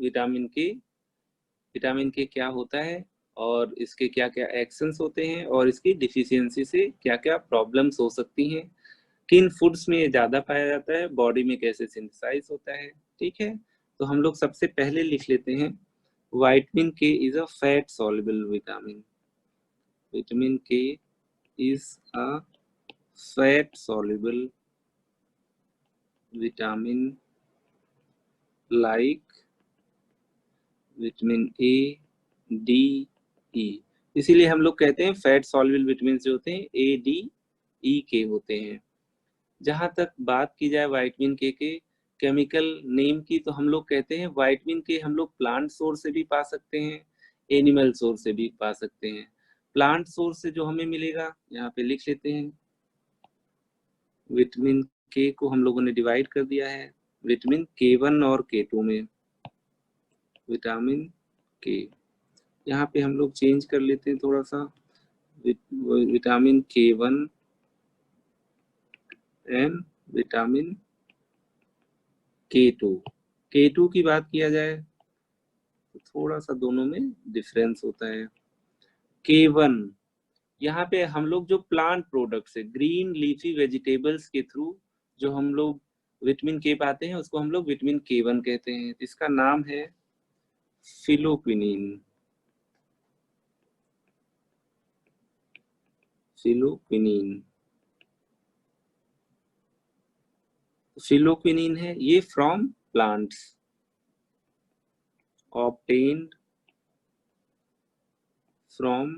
Vitamin के क्या होता है और इसके क्या क्या एक्शंस होते हैं और इसकी डिफिशियंसी से क्या क्या प्रॉब्लम्स हो सकती हैं, किन फूड्स में ये ज़्यादा पाया जाता है, बॉडी में कैसे सिंथेसाइज होता है। ठीक है, तो हम लोग सबसे पहले लिख लेते हैं vitamin K is a fat soluble vitamin. Vitamin K is a fat soluble vitamin like vitamin A, D, E. इसीलिए हम लोग कहते हैं फैट सॉल्युबल विटामिन जो होते हैं ए, डी, ई के होते हैं। जहां तक बात की जाए विटामिन के केमिकल नेम की, तो हम लोग कहते हैं विटामिन के हम लोग प्लांट सोर्स से भी पा सकते हैं, एनिमल सोर्स से भी पा सकते हैं। प्लांट सोर्स से जो हमें मिलेगा यहाँ पे लिख लेते हैं, विटामिन के को हम लोगों ने डिवाइड कर दिया है विटामिन K1 और K2 में। विटामिन के यहाँ पे हम लोग चेंज कर लेते हैं थोड़ा सा, vitamin K1 and vitamin K2 की बात किया जाए तो थोड़ा सा दोनों में डिफरेंस होता है। K1 यहाँ पे हम लोग जो प्लांट प्रोडक्ट्स है, ग्रीन लीफी वेजिटेबल्स के थ्रू जो हम लोग विटामिन के पाते हैं उसको हम लोग विटामिन K1 कहते हैं। इसका नाम है फिलोक्विनिन। फिलोक्विनिन है ये from plants, obtained from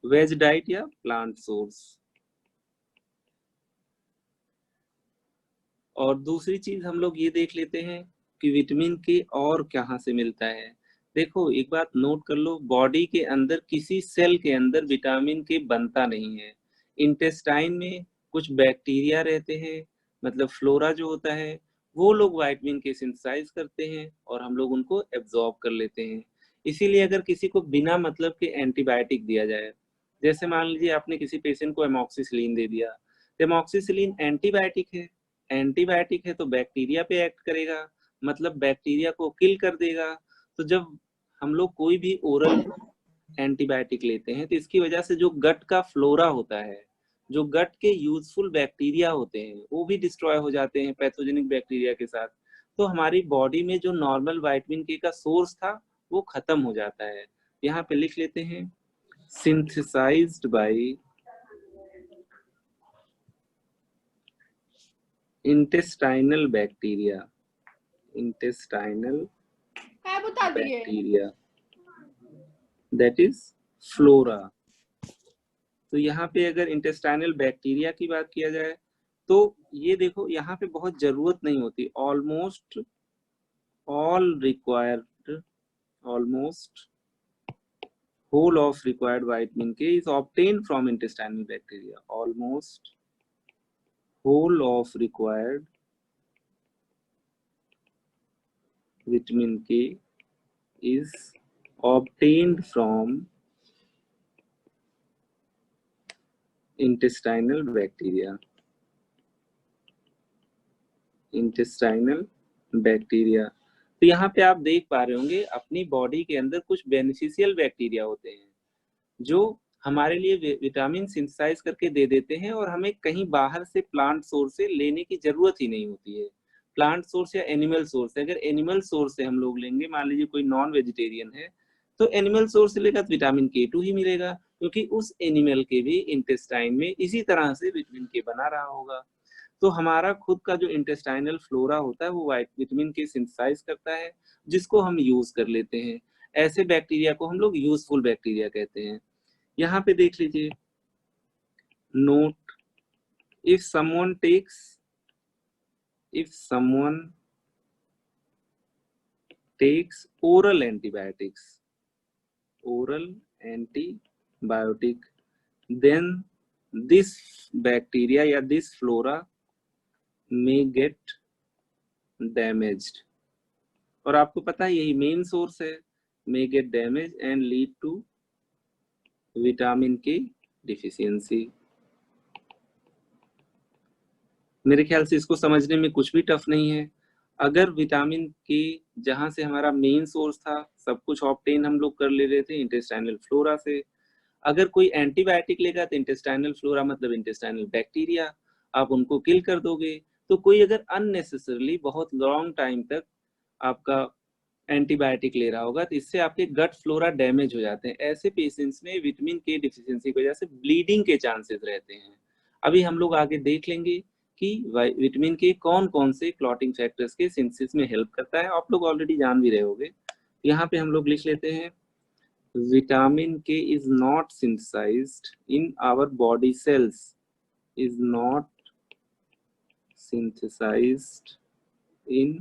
veg diet या प्लांट सोर्स। और दूसरी चीज हम लोग ये देख लेते हैं कि विटामिन के और कहाँ से मिलता है। देखो एक बात नोट कर लो, बॉडी के अंदर किसी सेल के अंदर विटामिन के बनता नहीं है। इंटेस्टाइन में कुछ बैक्टीरिया रहते हैं, मतलब फ्लोरा जो होता है वो लोग विटामिन के सिंथेसाइज करते हैं और हम लोग उनको एब्जॉर्ब कर लेते हैं। इसीलिए अगर किसी को बिना मतलब के एंटीबायोटिक दिया जाए, जैसे मान लीजिए आपने किसी पेशेंट को एमॉक्सिसिलिन दे दिया, एमॉक्सिसिलिन एंटीबायोटिक है तो बैक्टीरिया पे एक्ट करेगा, मतलब बैक्टीरिया को किल कर देगा। तो जब हम लोग कोई भी ओरल एंटीबायोटिक लेते हैं तो इसकी वजह से जो गट का फ्लोरा होता है, जो गट के यूजफुल बैक्टीरिया होते हैं वो भी डिस्ट्रॉय हो जाते हैं पैथोजेनिक बैक्टीरिया के साथ। तो हमारी बॉडी में जो नॉर्मल विटामिन के का सोर्स था वो खत्म हो जाता है। यहाँ पे लिख लेते हैं synthesized by intestinal bacteria that is flora। तो यहाँ पे अगर इंटेस्टाइनल बैक्टीरिया की बात किया जाए तो ये देखो यहाँ पे बहुत जरूरत नहीं होती, almost whole of required vitamin K is obtained from intestinal bacteria। almost whole of required vitamin K is obtained from intestinal bacteria। तो यहाँ पे आप देख पा रहे होंगे अपनी बॉडी के अंदर कुछ बेनिफिशियल बैक्टीरिया होते हैं जो हमारे लिए विटामिन सिंथेसाइज करके दे देते हैं और हमें कहीं बाहर से प्लांट सोर्स से लेने की जरूरत ही नहीं होती है। प्लांट सोर्स या एनिमल सोर्स है, अगर एनिमल सोर्स से हम लोग लेंगे, मान लीजिए कोई नॉन वेजिटेरियन है तो एनिमल सोर्स से लेगा तो विटामिन K2 ही मिलेगा, क्योंकि उस एनिमल के भी इंटेस्टाइन में इसी तरह से विटामिन K बना रहा होगा। तो हमारा खुद का जो इंटेस्टाइनल फ्लोरा होता है वो विटामिन के सिंथेसाइज करता है जिसको हम यूज कर लेते हैं। ऐसे बैक्टीरिया को हम लोग यूजफुल बैक्टीरिया कहते हैं। यहाँ पे देख लीजिए note, if someone takes oral antibiotic, then this bacteria या this flora may get damaged। और आपको पता है यही मेन सोर्स है, may get damaged and lead to vitamin के डिफिशियंसी। मेरे ख्याल से इसको समझने में कुछ भी टफ नहीं है। अगर विटामिन के जहां से हमारा मेन सोर्स था, सब कुछ ऑब्टेन हम लोग कर ले रहे थे इंटेस्टाइनल फ्लोरा से। अगर कोई एंटीबायोटिक लेगा तो इंटेस्टाइनल फ्लोरा मतलब इंटेस्टाइनल बैक्टीरिया, आप उनको किल कर दोगे। तो कोई अगर अननेसेसरली बहुत लॉन्ग टाइम तक आपका एंटीबायोटिक ले रहा होगा तो इससे आपके गट फ्लोरा डैमेज हो जाते हैं। ऐसे पेशेंट्स में विटामिन के डिफिशियंसी की वजह से ब्लीडिंग के चांसेस रहते हैं। अभी हम लोग आगे देख लेंगे कि विटामिन के कौन कौन से क्लॉटिंग फैक्टर्स के सिंथेसिस में हेल्प करता है, आप लोग ऑलरेडी जान भी रहे होंगे। यहाँ पे हम लोग लिख लेते हैं vitamin K is not synthesized in our body cells, is not synthesized in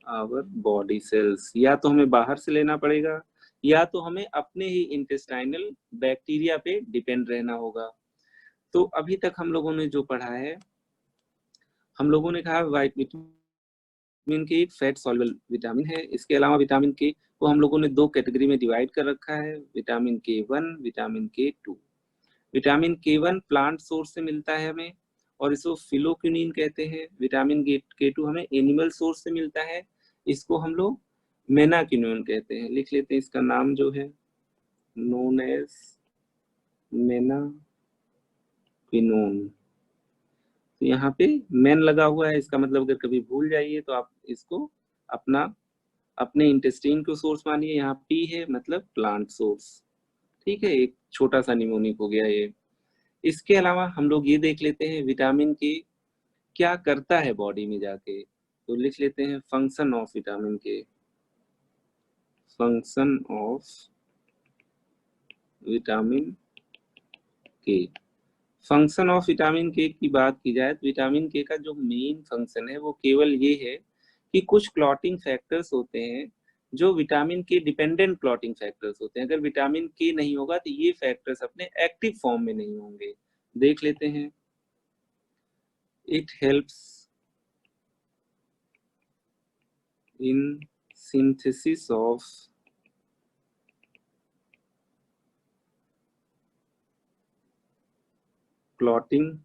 our body cells। या तो हमें बाहर से लेना पड़ेगा या तो हमें अपने ही इंटेस्टाइनल बैक्टीरिया पे डिपेंड रहना होगा। तो अभी तक हम लोगों ने जो पढ़ा है, हम लोगों ने कहा विटामिन के एक फैट सॉल्युबल विटामिन है। इसके अलावा विटामिन के को हम लोगों ने दो कैटेगरी में डिवाइड कर रखा है, vitamin K1, vitamin K2। Vitamin K1 plant source से मिलता है हमें और इसको फिलोक्विनिन कहते हैं। विटामिन K2 हमें एनिमल सोर्स से मिलता है, इसको हम लोग मेनाक्विनोन कहते हैं। लिख लेते हैं इसका नाम जो है, नोन एज मेनाक्विनोन। तो यहाँ पे मेन लगा हुआ है, इसका मतलब अगर कभी भूल जाइए तो आप इसको अपने इंटेस्टाइन को सोर्स मानिए। यहाँ P है मतलब प्लांट सोर्स, ठीक है, एक छोटा सा निमोनिक हो गया ये। इसके अलावा हम लोग ये देख लेते हैं विटामिन के क्या करता है बॉडी में जाके। तो लिख लेते हैं फंक्शन ऑफ विटामिन के। फंक्शन ऑफ विटामिन के, फंक्शन ऑफ विटामिन के की बात की जाए तो विटामिन के का जो मेन फंक्शन है वो केवल ये है कि कुछ क्लॉटिंग फैक्टर्स होते हैं जो विटामिन के डिपेंडेंट क्लॉटिंग फैक्टर्स होते हैं। अगर विटामिन के नहीं होगा तो ये फैक्टर्स अपने एक्टिव फॉर्म में नहीं होंगे। देख लेते हैं, it helps in synthesis of clotting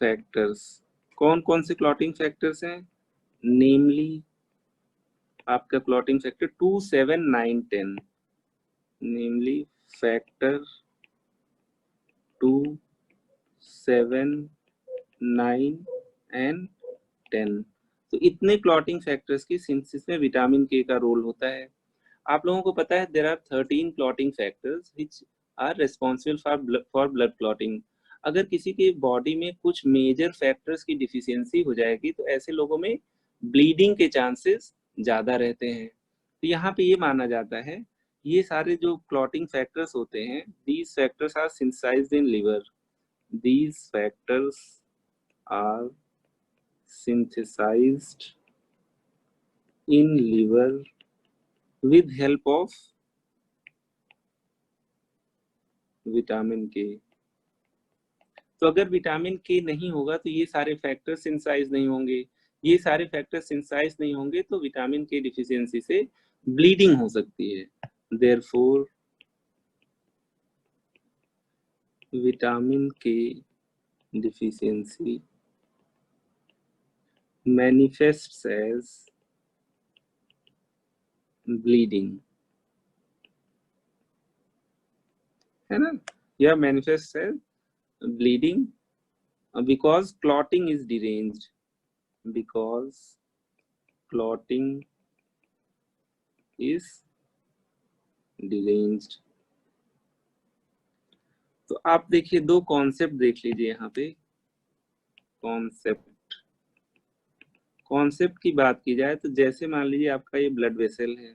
factors. कौन कौन से क्लॉटिंग फैक्टर्स हैं? नेमली आपका clotting factor 2, 7, 9, 10, namely factor 2, 7, 9 and 10। तो इतने क्लॉटिंग फैक्टर्स की सिंथेसिस में विटामिन के का रोल होता है। आप लोगों को पता है there are 13 clotting factors which are responsible for blood clotting. अगर किसी के बॉडी में कुछ मेजर फैक्टर्स की डिफिशियंसी हो जाएगी तो ऐसे लोगों में ब्लीडिंग के चांसेस ज्यादा रहते हैं। तो यहाँ पे ये माना जाता है ये सारे जो क्लॉटिंग फैक्टर्स होते हैं, these factors are synthesized in liver, these factors are synthesized in liver with help of vitamin K. तो अगर विटामिन के नहीं होगा तो ये सारे फैक्टर सिंथेसाइज नहीं होंगे, ये सारे फैक्टर सिंथेसाइज नहीं होंगे तो विटामिन के डिफिशियंसी से ब्लीडिंग हो सकती है। देयरफॉर विटामिन के डिफिशियंसी manifests as bleeding, है ना, या manifests as bleeding because clotting is deranged, because clotting is deranged। तो आप देखिए दो कॉन्सेप्ट देख लीजिए यहाँ पे। कॉन्सेप्ट की बात की जाए तो जैसे मान लीजिए आपका ये ब्लड वेसल है,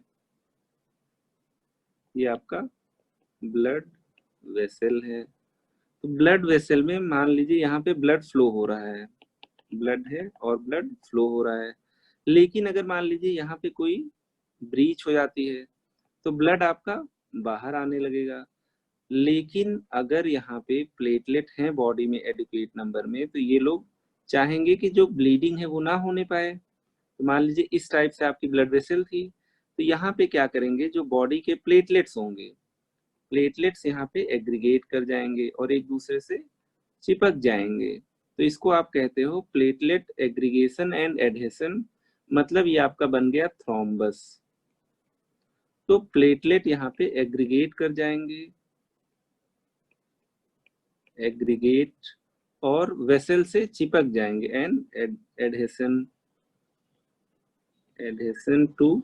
ये आपका ब्लड वेसल है। तो ब्लड वेसल में मान लीजिए यहाँ पे ब्लड फ्लो हो रहा है, ब्लड है और ब्लड फ्लो हो रहा है। लेकिन अगर मान लीजिए यहाँ पे कोई ब्रीच हो जाती है तो ब्लड आपका बाहर आने लगेगा। लेकिन अगर यहाँ पे प्लेटलेट हैं बॉडी में एडिक्वेट नंबर में तो ये लोग चाहेंगे कि जो ब्लीडिंग है वो ना होने पाए। तो मान लीजिए इस टाइप से आपकी ब्लड वेसल थी, तो यहाँ पे क्या करेंगे, जो बॉडी के प्लेटलेट्स होंगे, प्लेटलेट्स यहाँ पे एग्रीगेट कर जाएंगे और एक दूसरे से चिपक जाएंगे। तो इसको आप कहते हो प्लेटलेट एग्रीगेशन एंड एडहेशन मतलब ये आपका बन गया थ्रोम्बस। तो प्लेटलेट यहाँ पे एग्रीगेट कर जाएंगे, एग्रीगेट और वेसल से चिपक जाएंगे, and adhesion to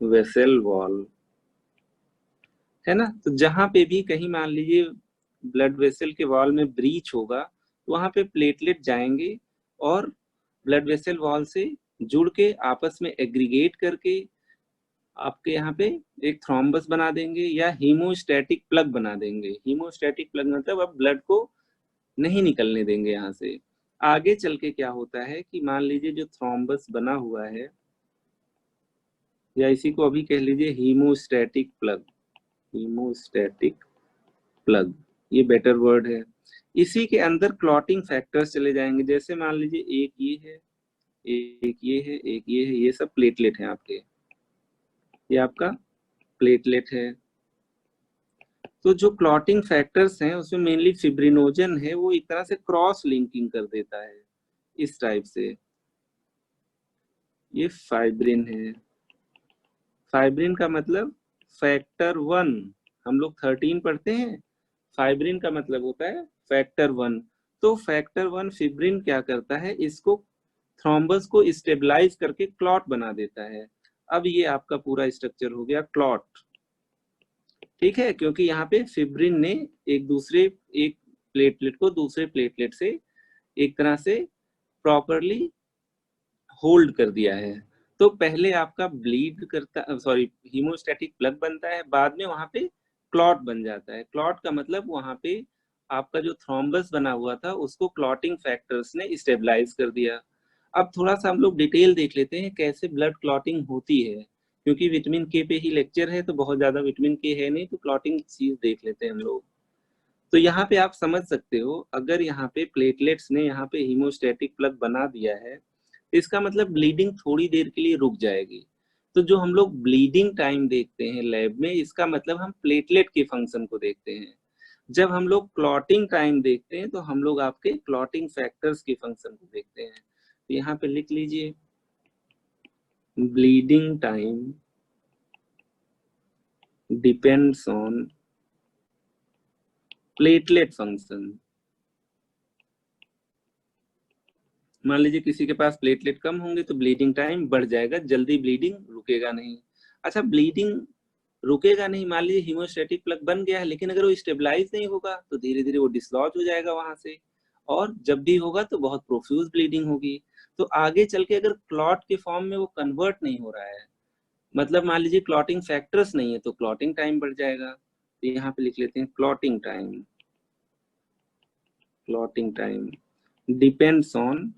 vessel wall, है ना। तो जहां पे भी कहीं मान लीजिए ब्लड वेसल के वॉल में ब्रीच होगा, तो वहां पे प्लेटलेट जाएंगे और ब्लड वेसल वॉल से जुड़ के आपस में एग्रीगेट करके आपके यहाँ पे एक थ्रोम्बस बना देंगे या हीमोस्टैटिक प्लग बना देंगे। हीमोस्टैटिक प्लग मतलब अब ब्लड को नहीं निकलने देंगे यहाँ से। आगे चल के क्या होता है कि मान लीजिए जो थ्रोम्बस बना हुआ है, या इसी को अभी कह लीजिए हीमोस्टैटिक प्लग, हीमोस्टैटिक प्लग, ये बेटर वर्ड है। इसी के अंदर क्लॉटिंग फैक्टर्स चले जाएंगे, जैसे मान लीजिए एक ये है, एक ये है, एक ये है, ये सब प्लेटलेट हैं आपके, ये आपका प्लेटलेट है। तो जो क्लॉटिंग फैक्टर्स हैं उसमें मेनली फिब्रिनोजन है, वो एक तरह से क्रॉस लिंकिंग कर देता है इस टाइप से। ये फाइब्रिन है, फाइब्रिन का मतलब फैक्टर 1, हम लोग 13 पढ़ते हैं, फाइब्रिन का मतलब होता है फैक्टर 1। तो फैक्टर 1 फिब्रिन क्या करता है, इसको थ्रोम्बस को स्टेबलाइज करके क्लॉट बना देता है। अब ये आपका पूरा स्ट्रक्चर हो गया क्लॉट, ठीक है, क्योंकि यहाँ पे फिब्रिन ने एक प्लेटलेट को दूसरे प्लेटलेट से एक तरह से प्रॉपरली होल्ड कर दिया है। तो पहले आपका ब्लीड करता, सॉरी, हीमोस्टैटिक प्लग बनता है, बाद में वहां पे क्लॉट बन जाता है। क्लॉट का मतलब वहां पे आपका जो थ्रोम्बस बना हुआ था उसको क्लॉटिंग फैक्टर्स ने स्टेबलाइज कर दिया। अब थोड़ा सा हम लोग डिटेल देख लेते हैं कैसे ब्लड क्लॉटिंग होती है, क्योंकि विटामिन के पे ही लेक्चर है तो बहुत ज्यादा विटामिन के है नहीं, तो क्लॉटिंग चीज देख लेते हैं हम लोग। तो यहाँ पे आप समझ सकते हो, अगर यहाँ पे प्लेटलेट्स ने यहाँ पे हीमोस्टैटिक प्लग बना दिया है, तो इसका मतलब ब्लीडिंग थोड़ी देर के लिए रुक जाएगी। तो जो हम लोग ब्लीडिंग टाइम देखते हैं लैब में, इसका मतलब हम प्लेटलेट के फंक्शन को देखते हैं। जब हम लोग क्लॉटिंग टाइम देखते हैं तो हम लोग आपके क्लॉटिंग फैक्टर्स के फंक्शन को देखते हैं। तो यहाँ पे लिख लीजिए, bleeding time depends on platelet function. मान लीजिए किसी के पास प्लेटलेट कम होंगे तो ब्लीडिंग टाइम बढ़ जाएगा, जल्दी ब्लीडिंग रुकेगा नहीं। अच्छा, ब्लीडिंग रुकेगा नहीं, मान लीजिए हीमोस्टैटिक प्लग बन गया है, लेकिन अगर वो स्टेबलाइज नहीं होगा तो धीरे धीरे वो डिसलॉज हो जाएगा वहां से, और जब भी होगा तो बहुत प्रोफ्यूज ब्लीडिंग होगी। तो आगे चल के अगर क्लॉट के फॉर्म में वो कन्वर्ट नहीं हो रहा है, मतलब मान लीजिए क्लॉटिंग फैक्टर्स नहीं है, तो क्लॉटिंग टाइम बढ़ जाएगा। तो यहाँ पे लिख लेते हैं clotting time, clotting time depends on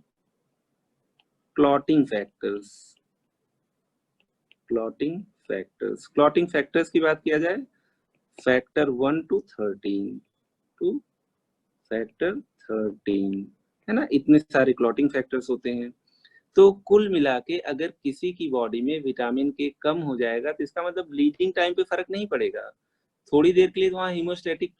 clotting factors, clotting factors. Clotting factors की बात किया जाए, फैक्टर 1 to 13 टू फैक्टर 13, है ना, इतने सारे क्लॉटिंग फैक्टर्स होते हैं। तो कुल मिला के अगर किसी की बॉडी में विटामिन के कम हो जाएगा तो इसका मतलब ब्लीडिंग टाइम पे फर्क नहीं पड़ेगा, थोड़ी देर के लिए वहां हीमोस्टैटिक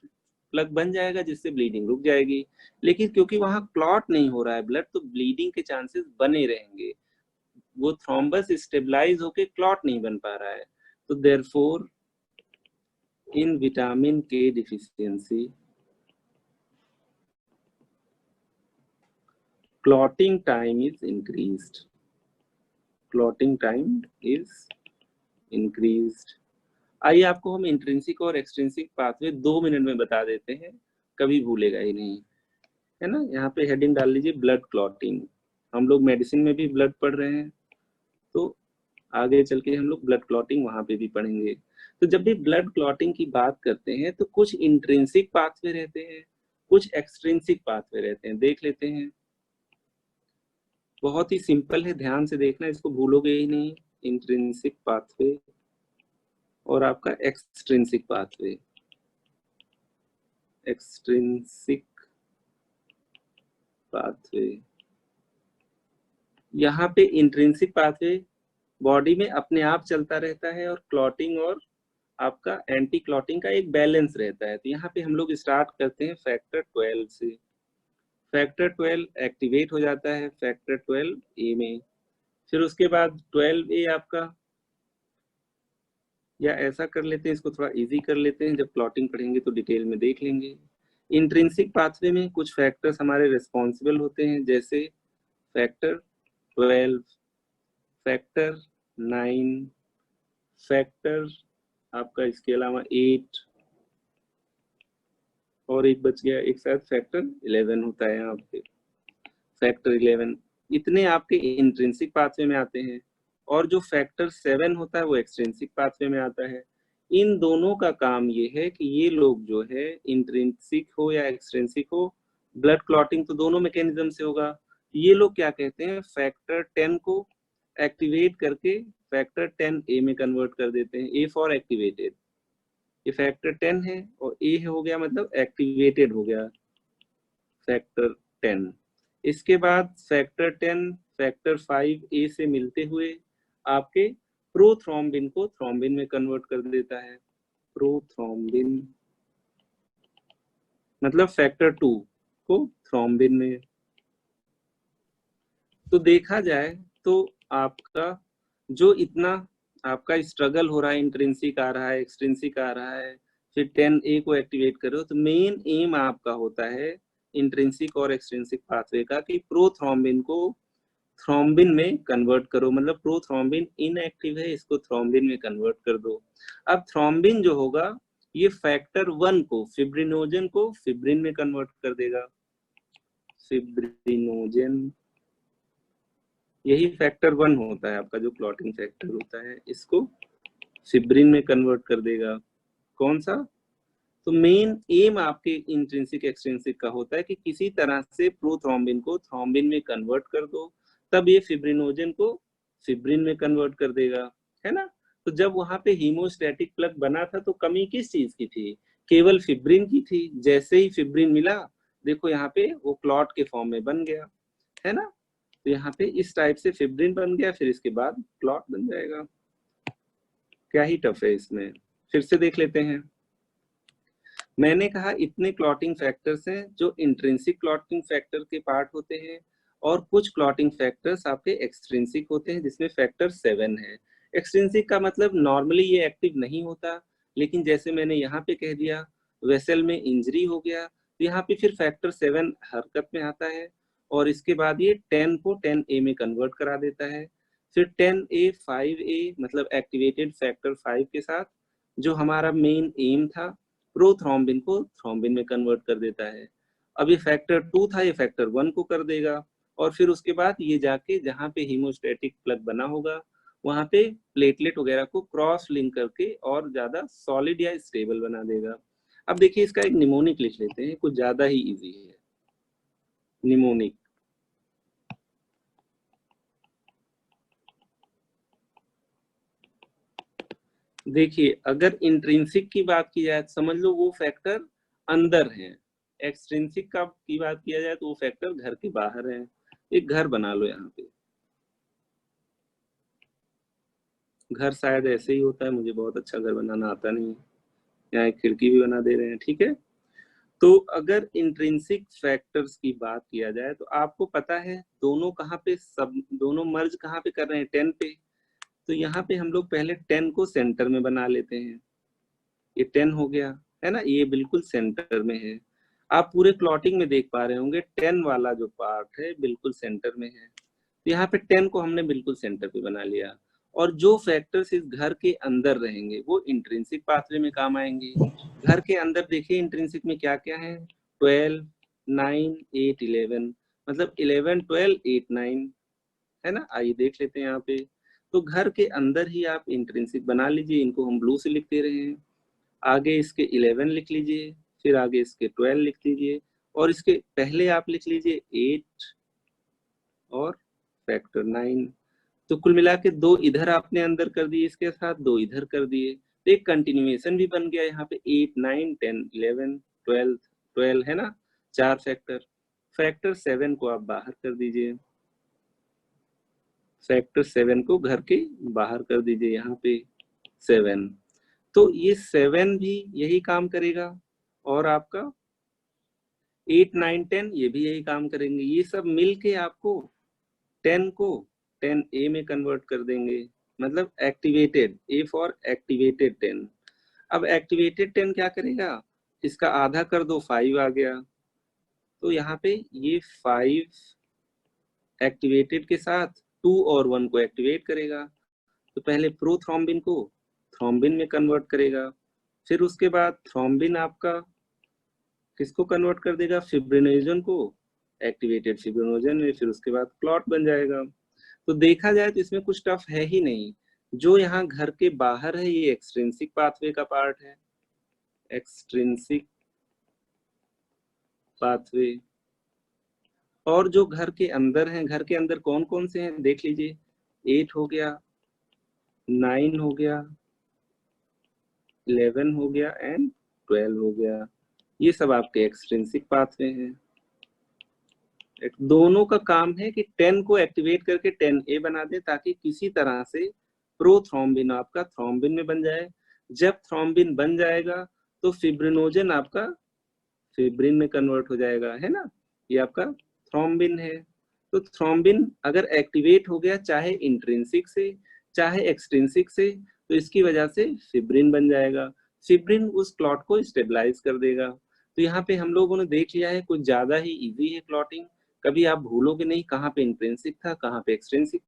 प्लग बन जाएगा जिससे ब्लीडिंग रुक जाएगी। लेकिन क्योंकि वहां क्लॉट नहीं हो रहा है ब्लड, तो ब्लीडिंग के चांसेस बने रहेंगे, वो थ्रोम्बस स्टेबलाइज होके क्लॉट नहीं बन पा रहा है। तो देयरफॉर इन विटामिन के deficiency clotting time is increased, clotting time is increased। आइए आपको हम इंट्रिंसिक और एक्सट्रिंसिक पाथवे 2 मिनट में बता देते हैं, कभी भूलेगा ही नहीं, है ना। यहाँ पे हेडिंग डाल लीजिए ब्लड क्लॉटिंग। हम लोग मेडिसिन में भी ब्लड पढ़ रहे हैं, तो आगे चल के हम लोग ब्लड क्लॉटिंग वहां पे भी पढ़ेंगे। तो जब भी ब्लड क्लॉटिंग की बात करते हैं तो कुछ इंट्रिंसिक पाथवे रहते हैं, कुछ एक्सट्रिंसिक पाथवे रहते हैं, देख लेते हैं। बहुत ही सिंपल है, ध्यान से देखना, इसको भूलोगे ही नहीं। इंट्रिंसिक पाथवे और आपका एक्सट्रिंसिक पाथवे। एक्सट्रिंसिक पाथवे, यहाँ पे इंट्रिंसिक पाथवे बॉडी में अपने आप चलता रहता है, और क्लॉटिंग और आपका एंटी क्लॉटिंग का एक बैलेंस रहता है। तो यहाँ पे हम लोग स्टार्ट करते हैं फैक्टर 12 से। फैक्टर 12 एक्टिवेट हो जाता है फैक्टर 12 ए में, फिर उसके बाद 12A आपका, या ऐसा कर लेते हैं, इसको थोड़ा इजी कर लेते हैं, जब प्लॉटिंग पढ़ेंगे तो डिटेल में देख लेंगे। इंट्रिंसिक पाथवे में कुछ फैक्टर्स हमारे रिस्पॉन्सिबल होते हैं, जैसे फैक्टर 12, फैक्टर 9, फैक्टर आपका इसके अलावा 8, और एक बच गया, एक साथ फैक्टर 11 होता है यहाँ पे, फैक्टर 11। इतने आपके इंट्रिंसिक पाथवे में आते हैं, और जो फैक्टर 7 होता है वो एक्सट्रिंसिक पाथवे में आता है। इन दोनों का काम ये है कि ये लोग जो है, इंट्रिंसिक हो या एक्सट्रिंसिक हो, ब्लड क्लॉटिंग तो दोनों मैकेनिज्म से होगा। ये लोग क्या कहते हैं, फैक्टर 10 को एक्टिवेट करके फैक्टर 10A में कन्वर्ट कर देते हैं। ए फॉर एक्टिवेटेड, ये फैक्टर 10 है, और ए हो गया मतलब एक्टिवेटेड हो गया फैक्टर 10। इसके बाद फैक्टर 10 फैक्टर 5A से मिलते हुए आपके प्रोथ्रोम्बिन को थ्रोम्बिन में कन्वर्ट कर देता है। प्रोथ्रोम्बिन मतलब फैक्टर 2 को थ्रोम्बिन में। तो देखा जाए तो आपका जो इतना आपका स्ट्रगल हो रहा है, इंट्रिंसिक आ रहा है, एक्सट्रिंसिक आ रहा है, फिर 10A को एक्टिवेट करो, तो मेन एम आपका होता है इंट्रिंसिक और एक्सट्रिंसिक पाथवे का कि प्रोथ्रोम्बिन को थ्रोम्बिन में कन्वर्ट करो। मतलब प्रोथ्रोम्बिन इनएक्टिव है, इसको थ्रोम्बिन में कन्वर्ट कर दो। अब थ्रोम्बिन जो होगा ये फैक्टर 1 को, फिब्रिनोजन को फिब्रिन में कन्वर्ट कर देगा। फिब्रिनोजन यही फैक्टर 1 होता है आपका, जो क्लॉटिंग फैक्टर होता है, इसको फिब्रिन में कन्वर्ट कर देगा। कौन सा? तो मेन एम आपके इंट्रिंसिक एक्सट्रिंसिक का होता है कि किसी तरह से प्रोथ्रोम्बिन को थ्रोम्बिन में कन्वर्ट कर दो, तब ये फिब्रिनोजन को फिब्रिन में कन्वर्ट कर देगा, है ना। तो जब वहां पे हीमोस्टैटिक प्लग बना था तो कमी किस चीज की थी? केवल फिब्रिन की थी। जैसे ही फिब्रिन मिला, देखो यहाँ पे वो क्लॉट के फॉर्म में बन गया, है ना। तो यहाँ पे इस टाइप से फिब्रिन बन गया, फिर इसके बाद क्लॉट बन जाएगा। क्या ही टफ है इसमें। फिर से देख लेते हैं। मैंने कहा इतने क्लॉटिंग फैक्टर्स हैं जो इंट्रिंसिक क्लॉटिंग फैक्टर के पार्ट होते हैं, और कुछ क्लॉटिंग फैक्टर्स आपके एक्सट्रिंसिक होते हैं, जिसमें फैक्टर 7 है। एक्सट्रिंसिक का मतलब नॉर्मली ये एक्टिव नहीं होता, लेकिन जैसे मैंने यहाँ पे कह दिया वेसल में इंजरी हो गया, तो यहाँ पे फिर फैक्टर 7 हरकत में आता है, और इसके बाद ये 10 को 10A में कन्वर्ट करा देता है। फिर 10A 5A मतलब एक्टिवेटेड फैक्टर 5 के साथ जो हमारा मेन एम था, प्रोथ्रोम्बिन को थ्रोम्बिन में कन्वर्ट कर देता है। अब ये फैक्टर 2 था, ये फैक्टर 1 को कर देगा, और फिर उसके बाद ये जाके जहाँ पे हीमोस्टैटिक प्लग बना होगा वहां पे प्लेटलेट वगैरह को क्रॉस लिंक करके और ज्यादा सॉलिड या स्टेबल बना देगा। अब देखिए इसका एक निमोनिक लिख लेते हैं, कुछ ज्यादा ही इजी है। निमोनिक, देखिए अगर इंट्रिंसिक की बात की जाए तो समझ लो वो फैक्टर अंदर है, एक्सट्रिंसिक का की बात किया जाए तो वो फैक्टर घर के बाहर है। एक घर बना लो यहाँ पे, घर शायद ऐसे ही होता है, मुझे बहुत अच्छा घर बनाना आता नहीं है। यहाँ एक खिड़की भी बना दे रहे हैं, ठीक है। तो अगर इंट्रिंसिक फैक्टर्स की बात किया जाए तो आपको पता है दोनों कहाँ पे, सब दोनों मर्ज कहाँ पे कर रहे हैं, 10 पे। तो यहाँ पे हम लोग पहले 10 को सेंटर में बना लेते हैं, ये 10 हो गया, है ना, ये बिल्कुल सेंटर में है। आप पूरे प्लॉटिंग में देख पा रहे होंगे 10 वाला जो पार्ट है बिल्कुल सेंटर में है। तो यहाँ पे 10 को हमने बिल्कुल सेंटर पे बना लिया, और जो फैक्टर्स इस घर के अंदर रहेंगे वो इंट्रिंसिक पाथवे में काम आएंगे। घर के अंदर देखिए इंट्रिंसिक में क्या क्या है, 12, 9, 8, 11, मतलब 11, 12, 8, 9, है ना। आइए देख लेते हैं यहाँ पे। तो घर के अंदर ही आप इंट्रिंसिक बना लीजिए, इनको हम ब्लू से लिख दे रहे हैं। आगे इसके 11 लिख लीजिए, फिर आगे इसके 12 लिख लीजिए, और इसके पहले आप लिख लीजिए 8 और फैक्टर 9। तो कुल मिला के 2 इधर आपने अंदर कर दिए, इसके साथ 2 इधर कर दिए, तो एक कंटिन्यूएशन भी बन गया यहाँ पे, 8, 9, 10, 11, 12, 12, है ना, 4 फैक्टर। फैक्टर 7 को आप बाहर कर दीजिए, फैक्टर 7 को घर के बाहर कर दीजिए, यहाँ पे 7। तो ये 7 भी यही काम करेगा, और आपका 8, 9, 10 ये भी यही काम करेंगे। ये सब मिल के आपको 10 को 10A में कन्वर्ट कर देंगे, मतलब एक्टिवेटेड, A फॉर एक्टिवेटेड 10। अब एक्टिवेटेड 10 क्या करेगा, इसका आधा कर दो, 5 आ गया। तो यहाँ पे ये 5 एक्टिवेटेड के साथ 2 और 1 को एक्टिवेट करेगा। तो पहले प्रोथ्रोम्बिन को थ्रोम्बिन में कन्वर्ट करेगा, फिर उसके बाद थ्रोम्बिन आपका किसको कन्वर्ट कर देगा, फिब्रिनोजन को एक्टिवेटेड फिब्रिनोजन में, फिर उसके बाद क्लॉट बन जाएगा। तो देखा जाए तो इसमें कुछ टफ है ही नहीं। जो यहाँ घर के बाहर है ये एक्सट्रिंसिक पाथवे का पार्ट है, एक्सट्रिंसिक पाथवे। और जो घर के अंदर हैं, घर के अंदर कौन कौन से हैं देख लीजिए, 8 हो गया, 9 हो गया, 11 हो गया एंड 12 हो गया। ये सब आपके एक्सट्रिंसिक पाथवे हैं। दोनों का काम है कि 10 को एक्टिवेट करके 10A बना दे, ताकि किसी तरह से प्रोथ्रोम्बिन आपका थ्रोम्बिन में बन जाए। जब थ्रोम्बिन बन जाएगा तो फिब्रिनोजन आपका फिब्रिन में कन्वर्ट हो जाएगा, है ना, ये आपका थ्रोम्बिन है। तो थ्रोम्बिन अगर एक्टिवेट हो गया, चाहे इंट्रिंसिक से चाहे एक्सट्रिंसिक से, तो इसकी वजह से फिब्रिन बन जाएगा। फिब्रिन उस क्लॉट को स्टेबलाइज कर देगा। तो यहाँ पे हम लोगों ने देख लिया है, कुछ ज्यादा ही इजी है क्लॉटिंग। कभी आप भूलोगे नहीं कहाँ पे इंट्रिंसिक था, कहाँ पे एक्सट्रिंसिक